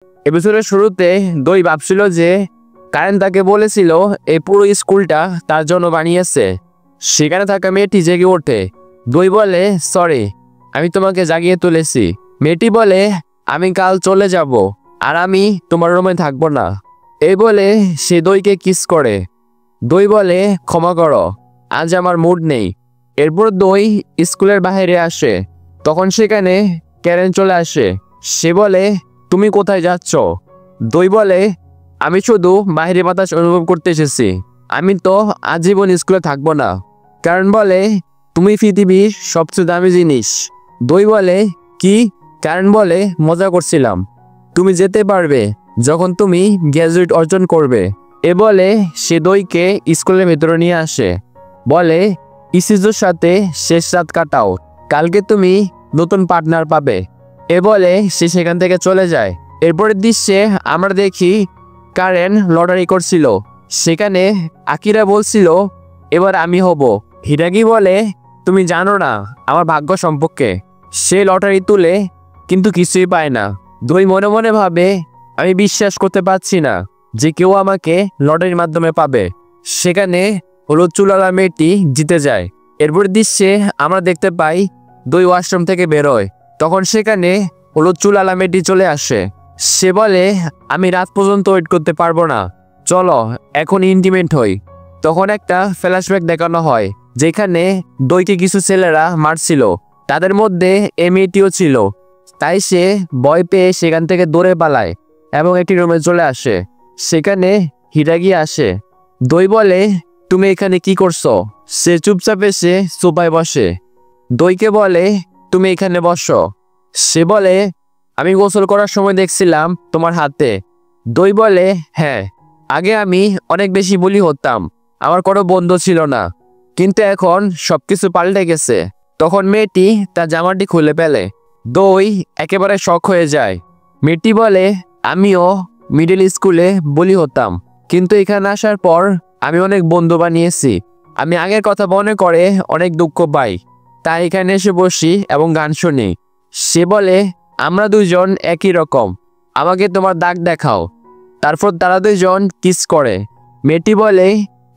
এপিসোডের শুরুতে দই ভাবছিল যে কারেন তাকে বলেছিল এই পুরো স্কুলটা তার জন্য বানিয়েছে। সেখানে থাকা মেয়েটি জেগে ওঠে। দই বলে, সরি, আমি তোমাকে জাগিয়ে তুলেছি। মেয়েটি বলে, আমি কাল চলে যাব আর আমি তোমার রুমে থাকবো না। এই বলে সে দইকে কিস করে। দই বলে, ক্ষমা করো, আজ আমার মুড নেই। এরপর দই স্কুলের বাইরে আসে। তখন সেখানে ক্যারেন চলে আসে। সে বলে, তুমি কোথায় যাচ্ছ? দই বলে, আমি শুধু বাইরে বাতাস অনুভব করতে এসেছি, আমি তো আজীবন স্কুলে থাকবো না। কারণ বলে, তুমি পৃথিবীর সবচেয়ে দামি জিনিস। দই বলে, কি? কারণ বলে, মজা করছিলাম, তুমি যেতে পারবে যখন তুমি গ্র্যাজুয়েট অর্জন করবে। এ বলে সে দইকে স্কুলের ভেতরে নিয়ে আসে। বলে, ইসিজুর সাথে শেষ রাত কাটাও, কালকে তুমি নতুন পার্টনার পাবে। এ বলে সে সেখান থেকে চলে যায়। এরপরের দৃশ্যে আমরা দেখি কারেন লটারি করছিল। সেখানে আকিরা বলছিল, এবার আমি হব। হিরাগি বলে, তুমি জানো না আমার ভাগ্য সম্পর্কে। সে লটারি তুলে কিন্তু কিছুই পায় না। দই মনে মনে ভাবে, আমি বিশ্বাস করতে পারছি না যে কেউ আমাকে লটারির মাধ্যমে পাবে। সেখানে হলুদ চুলালা মেয়েটি জিতে যায়। এরপর দৃশ্যে আমরা দেখতে পাই দই ওয়াশরুম থেকে বেরোয়। তখন সেখানে হলুদ চুলালা মেয়েটি চলে আসে। সে বলে, আমি রাত পর্যন্ত ওয়েট করতে পারবো না, চলো এখন ইন্টিমেট হই। তখন একটা ফ্ল্যাশব্যাক দেখানো হয় যেখানে দইকে কিছু ছেলেরা মারছিল, তাদের মধ্যে এ মেয়েটিও ছিল। তাই সে ভয় পেয়ে সেখান থেকে দৌড়ে পালায় এবং একটি রুমে চলে আসে। সেখানে হিরাগি আসে। দই বলে, তুমি এখানে কি করছো? সে চুপচাপ এসে সোফায় বসে। দইকে বলে, তুমি এখানে বসো। সে বলে, আমি গোসল করার সময় দেখছিলাম তোমার হাতে। দই বলে, হ্যাঁ, আগে আমি অনেক বেশি বুলি হতাম, আমার কোনো বন্ধু ছিল না, কিন্তু এখন সবকিছু পাল্টে গেছে। তখন মেয়েটি তার জামাটি খুলে ফেলে। দই একেবারে শক হয়ে যায়। মেয়েটি বলে, আমিও মিডল স্কুলে বুলি হতাম, কিন্তু এখানে আসার পর আমি অনেক বন্ধু বানিয়েছি। আমি আগের কথা মনে করে অনেক দুঃখ পাই, তাই এখানে এসে বসি এবং গান শুনি। সে বলে, আমরা দুজন একই রকম, আমাকে তোমার দাগ দেখাও। তারপর তারা দুজন কিস করে। মেয়েটি বলে,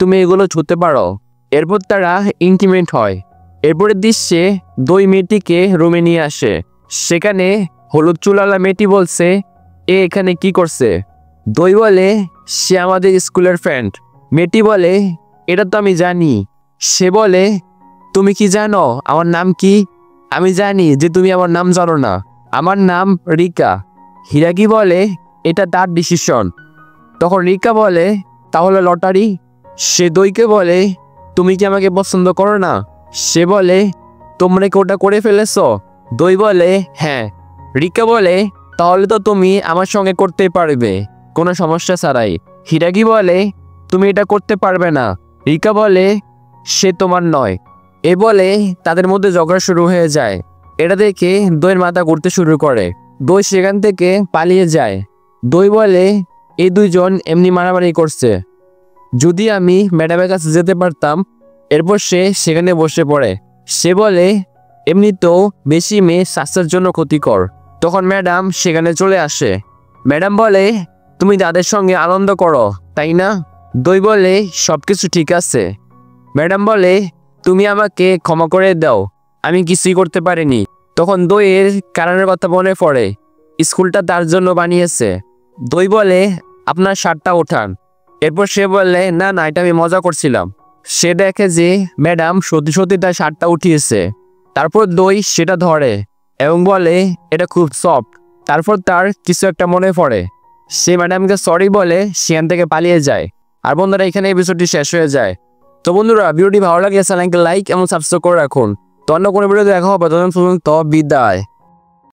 তুমি এগুলো ছুঁতে পারো। এরপর তারা ইন্টিমেট হয়। এরপরের দৃশ্যে দই মেয়েটিকে রুমে নিয়ে আসে। সেখানে হলুদ চুলালা মেয়েটি বলছে, এ এখানে কি করছে? দই বলে, সে আমাদের স্কুলের ফ্রেন্ড। মেয়েটি বলে, এটা তো আমি জানি। সে বলে, তুমি কি জানো আমার নাম কি? আমি জানি যে তুমি আমার নাম জানো না, আমার নাম রিকা। হিরাগি বলে, এটা তার ডিসিশন। তখন রিকা বলে, তাহলে লটারি? সে দইকে বলে, তুমি কি আমাকে পছন্দ করো না? সে বলে, তোমরা কি ওটা করে ফেলেছ? দই বলে, হ্যাঁ। রিকা বলে, তাহলে তো তুমি আমার সঙ্গে করতে পারবে কোনো সমস্যা ছাড়াই। হিরাগি বলে, তুমি এটা করতে পারবে না। রিকা বলে, সে তোমার নয়। এ বলে তাদের মধ্যে ঝগড়া শুরু হয়ে যায়। এটা দেখে দইয়ের মাথা ঘুরতে শুরু করে। দই সেখান থেকে পালিয়ে যায়। দই বলে, এই দুইজন এমনি মারামারি করছে, যদি আমি ম্যাডামের কাছে যেতে পারতাম। এরপর সে সেখানে বসে পড়ে। সে বলে, এমনিতেও বেশি মেয়ে স্বাস্থ্যের জন্য ক্ষতিকর। তখন ম্যাডাম সেখানে চলে আসে। ম্যাডাম বলে, তুমি তাদের সঙ্গে আনন্দ করো, তাই না? দই বলে, সবকিছু ঠিক আছে। ম্যাডাম বলে, তুমি আমাকে ক্ষমা করে দাও, আমি কিছুই করতে পারিনি। তখন দইয়ের কারণের কথা মনে পড়ে, স্কুলটা তার জন্য বানিয়েছে। দই বলে, আপনার শার্টটা ওঠান। এরপর সে বললে, না না, এটা আমি মজা করছিলাম। সে দেখে যে ম্যাডাম সত্যি সত্যি তার শার্টটা উঠিয়েছে। তারপর দই সেটা ধরে এবং বলে, এটা খুব সফট। তারপর তার কিছু একটা মনে পড়ে। সে ম্যাডামকে সরি বলে সেখান থেকে পালিয়ে যায়। আর বন্ধুরা, এখানে এপিসোডটি শেষ হয়ে যায়। তো বন্ধুরা, ভিডিওটি ভালো লাগে চ্যানেলকে লাইক এবং সাবস্ক্রাইব করে রাখুন। তো অন্য কোনো ভিডিও দেখা হবে, তখন পর্যন্ত বিদায়।